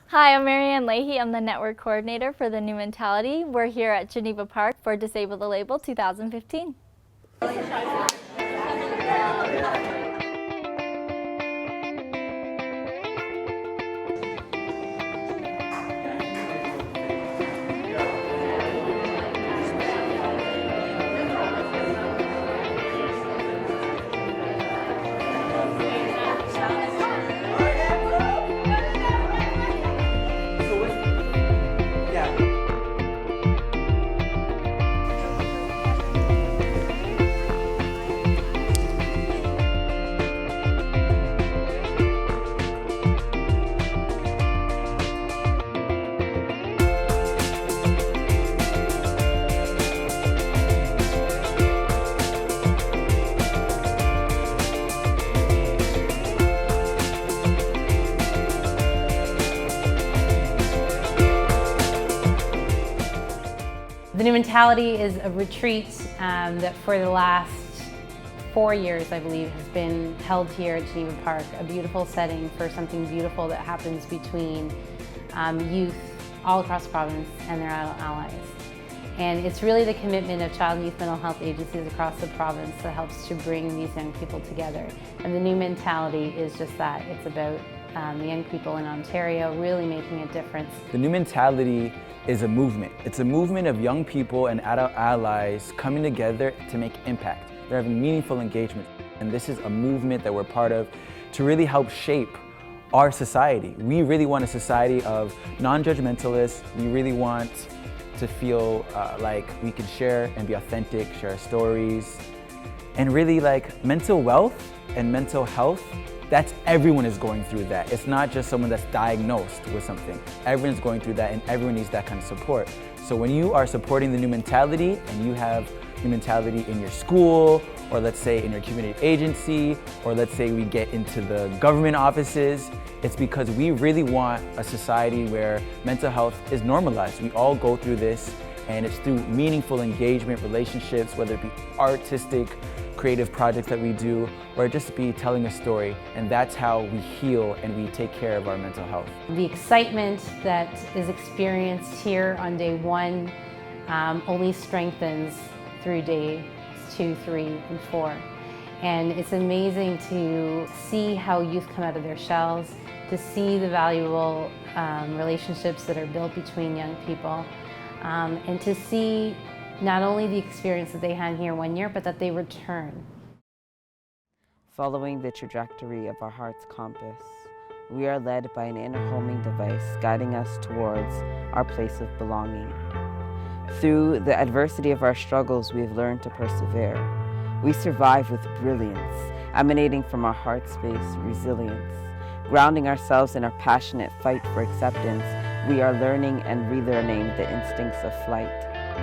Hi, I'm Marianne Leahy. I'm the network coordinator for the New Mentality. We're here at Geneva Park for Disable the Label 2015. The New Mentality is a retreat that for the last 4 years, I believe, has been held here at Geneva Park, a beautiful setting for something beautiful that happens between youth all across the province and their adult allies. And it's really the commitment of child and youth mental health agencies across the province that helps to bring these young people together. And the New Mentality is just that. It's about the young people in Ontario really making a difference. The New Mentality is a movement. It's a movement of young people and adult allies coming together to make impact. They're having meaningful engagement. And this is a movement that we're part of to really help shape our society. We really want a society of non-judgmentalists. We really want to feel like we can share and be authentic, share our stories. And really, like, mental wealth and mental health, everyone is going through that. It's not just someone that's diagnosed with something. Everyone's going through that and everyone needs that kind of support. So when you are supporting the New Mentality and you have New Mentality in your school, or let's say in your community agency, or let's say we get into the government offices, it's because we really want a society where mental health is normalized. We all go through this, and it's through meaningful engagement, relationships, whether it be artistic, creative projects that we do, or just be telling a story. And that's how we heal and we take care of our mental health. The excitement that is experienced here on day 1 only strengthens through days 2, 3, and 4. And it's amazing to see how youth come out of their shells, to see the valuable relationships that are built between young people, and to see not only the experience that they had here 1 year, but that they return. Following the trajectory of our heart's compass, we are led by an inner homing device guiding us towards our place of belonging. Through the adversity of our struggles, we have learned to persevere. We survive with brilliance, emanating from our heart space, resilience. Grounding ourselves in our passionate fight for acceptance, we are learning and relearning the instincts of flight.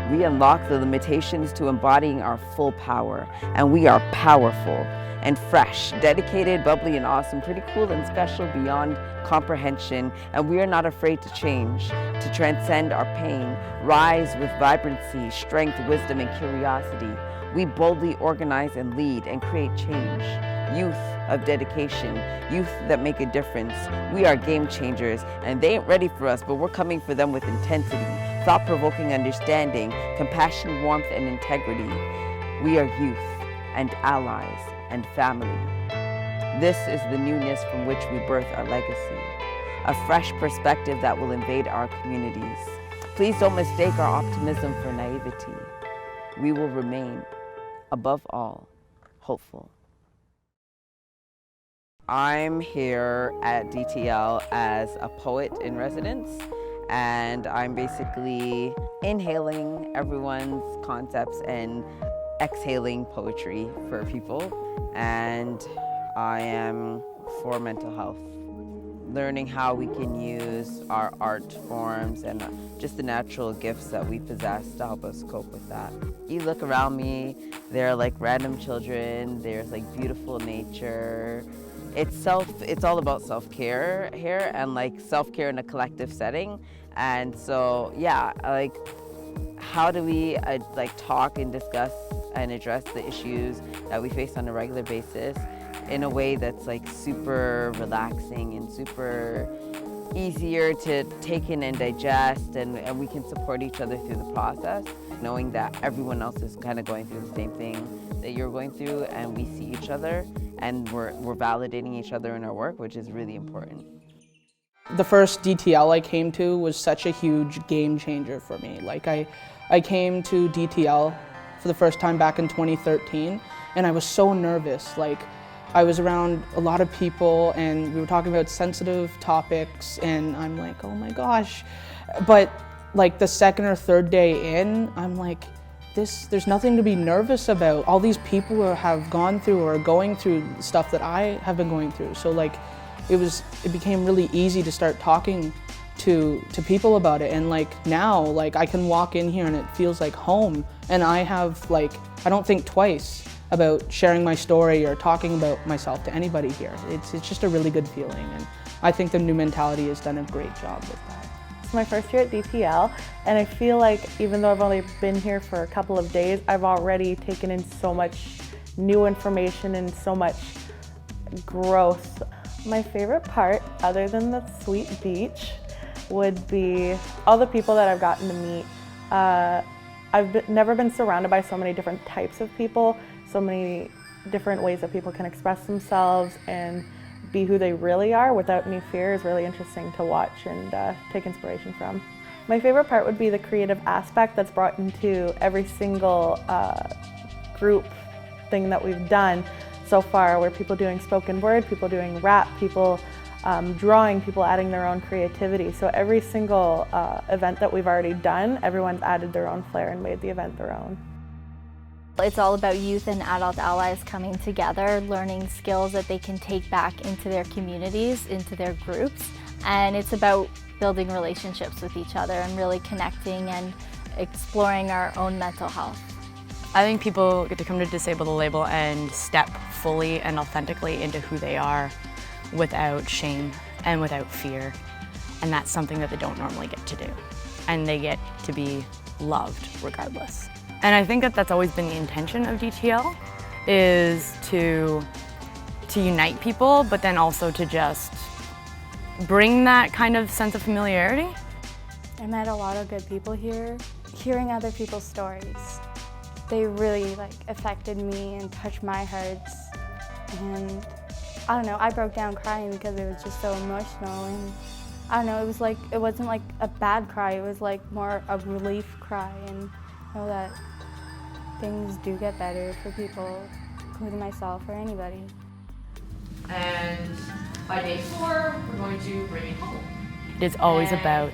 We unlock the limitations to embodying our full power, and we are powerful and fresh, dedicated, bubbly, and awesome, pretty cool and special beyond comprehension, and we are not afraid to change, to transcend our pain, rise with vibrancy, strength, wisdom, and curiosity. We boldly organize and lead and create change. Youth of dedication, youth that make a difference. We are game changers, and they ain't ready for us, but we're coming for them with intensity, thought-provoking understanding, compassion, warmth, and integrity. We are youth and allies and family. This is the newness from which we birth our legacy, a fresh perspective that will invade our communities. Please don't mistake our optimism for naivety. We will remain, above all, hopeful. I'm here at DTL as a poet in residence, and I'm basically inhaling everyone's concepts and exhaling poetry for people. And I am for mental health, learning how we can use our art forms and just the natural gifts that we possess to help us cope with that. You look around me, there are like random children, there's like beautiful nature. It's all about self-care here, and like self-care in a collective setting. And so yeah, like how do we like talk and discuss and address the issues that we face on a regular basis in a way that's like super relaxing and super easier to take in and digest, and we can support each other through the process, knowing that everyone else is kind of going through the same thing that you're going through, and we see each other and we're validating each other in our work, which is really important. The first DTL I came to was such a huge game changer for me. Like I came to DTL for the first time back in 2013, and I was so nervous. Like I was around a lot of people and we were talking about sensitive topics, and I'm like, oh my gosh. But like the second or third day in, I'm like, there's nothing to be nervous about. All these people have gone through or are going through stuff that I have been going through. So like it became really easy to start talking to people about it. And like now, like I can walk in here and it feels like home. And I don't think twice about sharing my story or talking about myself to anybody here. It's just a really good feeling. And I think the New Mentality has done a great job with that. It's my first year at DTL, and I feel like even though I've only been here for a couple of days, I've already taken in so much new information and so much growth. My favorite part, other than the sweet beach, would be all the people that I've gotten to meet. I've never been surrounded by so many different types of people, so many different ways that people can express themselves and be who they really are without any fear is really interesting to watch and take inspiration from. My favorite part would be the creative aspect that's brought into every single group thing that we've done so far, where people doing spoken word, people doing rap, people drawing, people adding their own creativity. So every single event that we've already done, everyone's added their own flair and made the event their own. It's all about youth and adult allies coming together, learning skills that they can take back into their communities, into their groups. And it's about building relationships with each other and really connecting and exploring our own mental health. I think people get to come to Disable the Label and step fully and authentically into who they are without shame and without fear. And that's something that they don't normally get to do. And they get to be loved regardless. And I think that that's always been the intention of DTL, is to unite people, but then also to just bring that kind of sense of familiarity. I met a lot of good people here. Hearing other people's stories, they really affected me and touched my heart. And I don't know, I broke down crying because it was just so emotional. And I don't know, it wasn't like a bad cry, it was like more a relief cry, and know that things do get better for people, including myself or anybody. And by day 4, we're going to bring it home. It's always about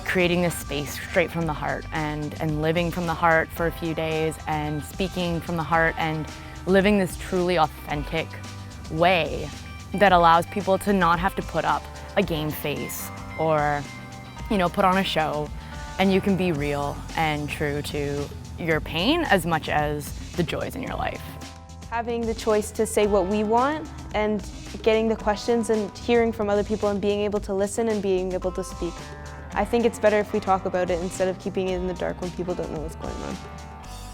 creating this space straight from the heart and living from the heart for a few days and speaking from the heart and living this truly authentic way that allows people to not have to put up a game face or, put on a show, and you can be real and true to your pain as much as the joys in your life. Having the choice to say what we want and getting the questions and hearing from other people and being able to listen and being able to speak. I think it's better if we talk about it instead of keeping it in the dark when people don't know what's going on.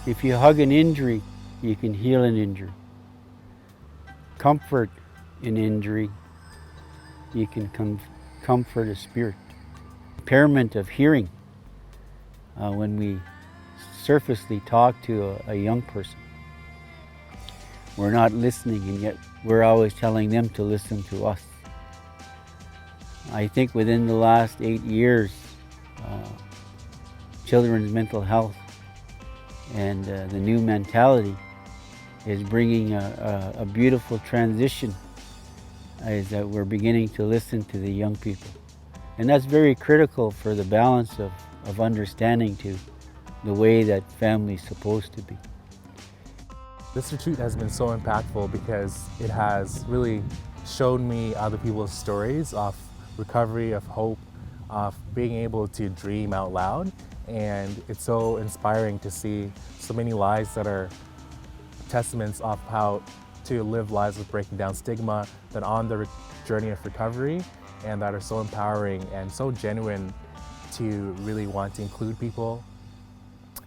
If you hug an injury, you can heal an injury. Comfort an injury, you can comfort a spirit. Impairment of hearing, when we surfacely talk to a young person, we're not listening, and yet we're always telling them to listen to us. I think within the last 8 years, children's mental health and the New Mentality is bringing a beautiful transition, is that we're beginning to listen to the young people. And that's very critical for the balance of understanding to the way that family's supposed to be. This retreat has been so impactful because it has really shown me other people's stories of recovery, of hope, of being able to dream out loud. And it's so inspiring to see so many lives that are testaments of how to live lives with breaking down stigma, that on the journey of recovery, and that are so empowering and so genuine to really want to include people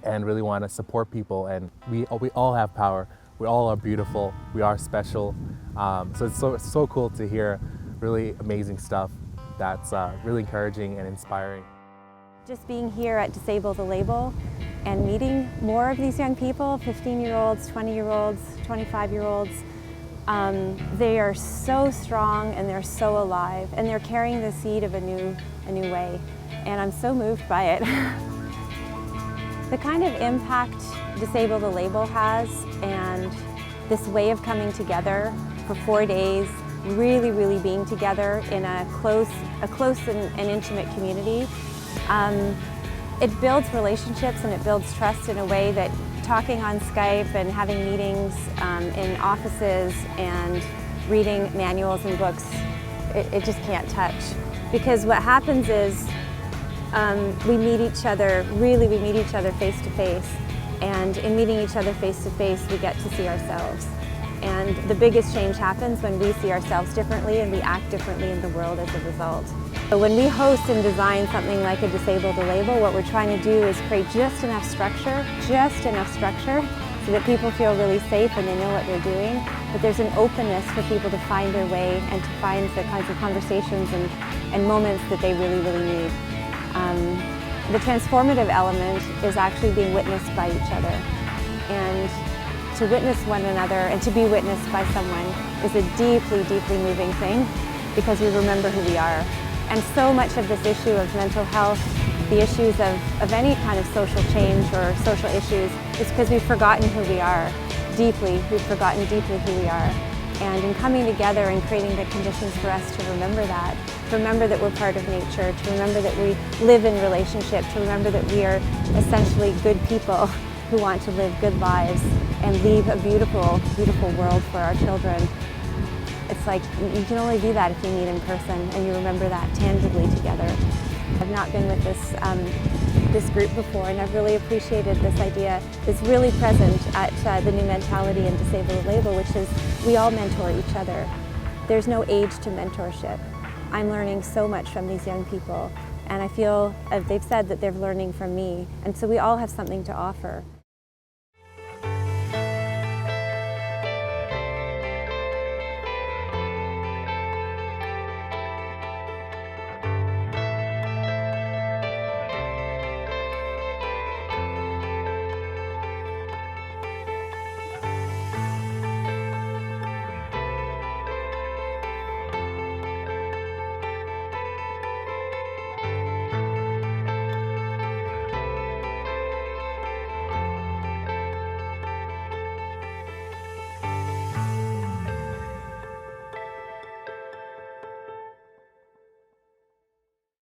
and really want to support people. And we all have power. We all are beautiful. We are special. So it's so cool to hear really amazing stuff that's really encouraging and inspiring. Just being here at Disable the Label and meeting more of these young people, 15-year-olds, 20-year-olds, 25-year-olds, they are so strong and they're so alive and they're carrying the seed of a new way, and I'm so moved by it. The kind of impact Disable the Label has and this way of coming together for 4 days, really being together in a close and intimate community, it builds relationships and it builds trust in a way that talking on Skype and having meetings in offices and reading manuals and books, it just can't touch. Because what happens is we meet each other face to face, and in meeting each other face to face we get to see ourselves. And the biggest change happens when we see ourselves differently and we act differently in the world as a result. So when we host and design something like a Disable the Label, what we're trying to do is create just enough structure so that people feel really safe and they know what they're doing. But there's an openness for people to find their way and to find the kinds of conversations and moments that they really need. The transformative element is actually being witnessed by each other. And to witness one another and to be witnessed by someone is a deeply moving thing, because we remember who we are. And so much of this issue of mental health, the issues of any kind of social change or social issues, is because we've forgotten who we are deeply. We've forgotten deeply who we are. And in coming together and creating the conditions for us to remember that, to remember that we're part of nature, to remember that we live in relationship, to remember that we are essentially good people who want to live good lives and leave a beautiful world for our children. It's like you can only do that if you meet in person and you remember that tangibly together. I've not been with this group before, and I've really appreciated this idea that's really present at the New Mentality and Disable the Label, which is we all mentor each other. There's no age to mentorship. I'm learning so much from these young people, and I feel they've said that they're learning from me, and so we all have something to offer.